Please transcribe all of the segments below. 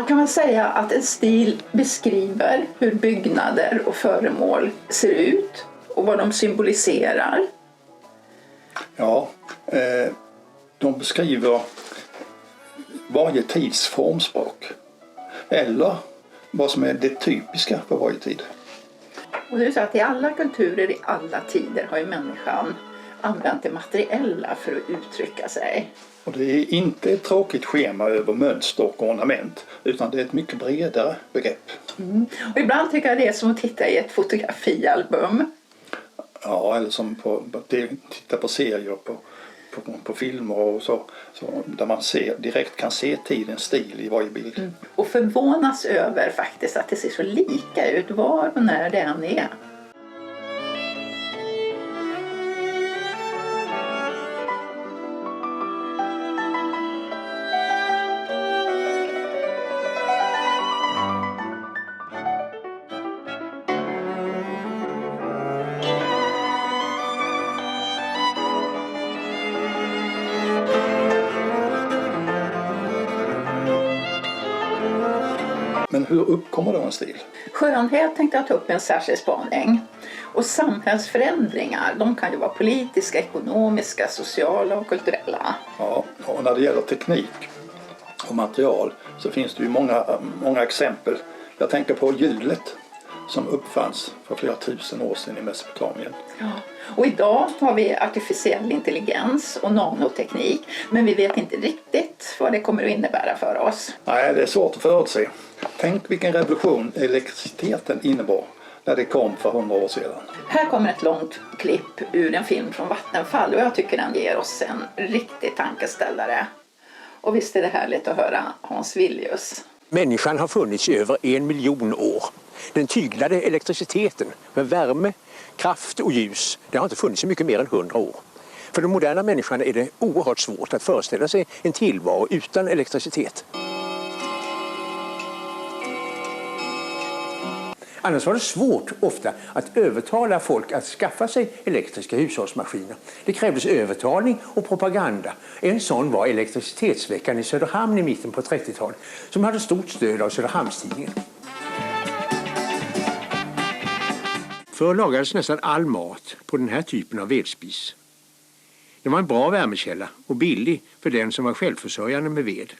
Man kan väl säga att en stil beskriver hur byggnader och föremål ser ut och vad de symboliserar. Ja, de beskriver varje tids formspråk eller vad som är det typiska för varje tid. Och det är så att i alla kulturer i alla tider har ju människan använt det materiella för att uttrycka sig. Och det är inte ett tråkigt schema över mönster och ornament, utan det är ett mycket bredare begrepp. Och ibland tycker jag det är som att titta i ett fotografialbum. Ja, eller som titta på serier, på filmer och så där man direkt kan se tidens stil i varje bild. Och förvånas över faktiskt att det ser så lika ut var och när det än är. Men hur uppkommer då en stil? Skönhet tänkte jag ta upp en särskild spaning. Och samhällsförändringar, de kan ju vara politiska, ekonomiska, sociala och kulturella. Ja, och när det gäller teknik och material så finns det ju många exempel. Jag tänker på hjulet som uppfanns för flera tusen år sedan i Mesopotamien. Ja. Och idag har vi artificiell intelligens och nanoteknik, men vi vet inte riktigt vad det kommer att innebära för oss. Nej, det är svårt att förutse. Tänk vilken revolution elektriciteten innebar när det kom för 100 år sedan. Här kommer ett långt klipp ur en film från Vattenfall och jag tycker den ger oss en riktig tankeställare. Och visst är det härligt att höra Hans Villius. Människan har funnits i över 1 miljon år. Den tyglade elektriciteten med värme, kraft och ljus, det har inte funnits så mycket mer än 100 år. För den moderna människan är det oerhört svårt att föreställa sig en tillvaro utan elektricitet. Annars var det svårt ofta att övertala folk att skaffa sig elektriska hushållsmaskiner. Det krävdes övertalning och propaganda. En sån var elektricitetsveckan i Söderhamn i mitten på 30-talet som hade stort stöd av Söderhamnstidningen. Förr lagades nästan all mat på den här typen av vedspis. Det var en bra värmekälla och billig för den som var självförsörjande med ved.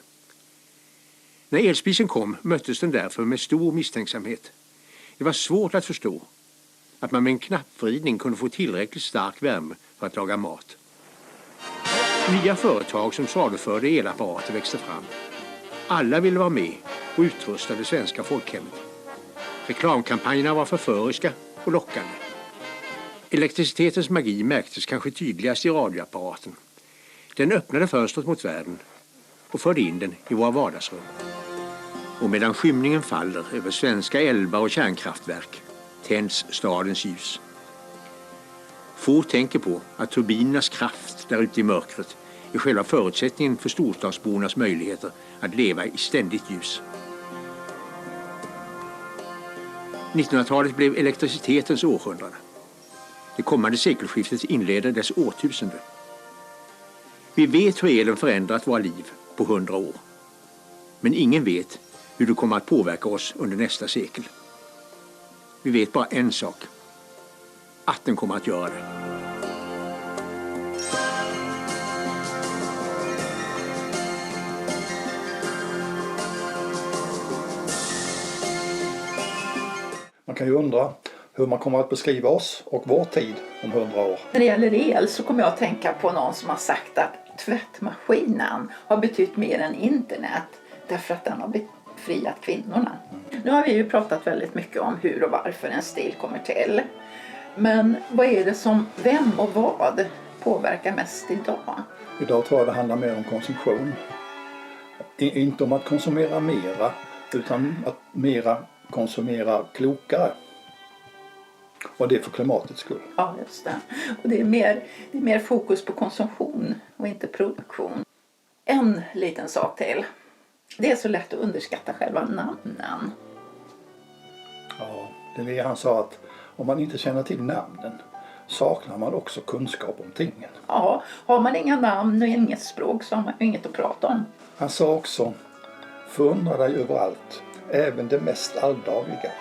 När elspisen kom möttes den därför med stor misstänksamhet. Det var svårt att förstå att man med en knappvridning kunde få tillräckligt stark värme för att laga mat. Nya företag som saluförde elapparater växte fram. Alla ville vara med och utrusta det svenska folkhemmet. Reklamkampanjerna var förföriska och lockande. Elektricitetens magi märktes kanske tydligast i radioapparaten. Den öppnade fönstret mot världen och förde in den i våra vardagsrum. Och medan skymningen faller över svenska älvar och kärnkraftverk tänds stadens ljus. Få tänker på att turbinernas kraft där ute i mörkret är själva förutsättningen för storstadsbornas möjligheter att leva i ständigt ljus. 1900-talet blev elektricitetens århundrade. Det kommande sekelskiftet inleder dess årtusende. Vi vet hur elen förändrat våra liv på 100 år. Men ingen vet hur det kommer att påverka oss under nästa sekel. Vi vet bara en sak. Att den kommer att göra det. Man kan ju undra hur man kommer att beskriva oss och vår tid om 100 år. När det gäller el så kommer jag att tänka på någon som har sagt att tvättmaskinen har betytt mer än internet därför att den har befriat kvinnorna. Nu har vi ju pratat väldigt mycket om hur och varför en stil kommer till. Men vad är det som vem och vad påverkar mest idag? Idag tror jag det handlar mer om konsumtion. Inte om att konsumera mera utan att mera konsumera klokare. Och det är för klimatets skull. Ja, just det. Och det är mer fokus på konsumtion och inte produktion. En liten sak till. Det är så lätt att underskatta själva namnen. Ja, det är det han sa att om man inte känner till namnen saknar man också kunskap om tingen. Ja, har man inga namn och inget språk så har man inget att prata om. Han sa också, Förundra dig överallt, även det mest alldagliga.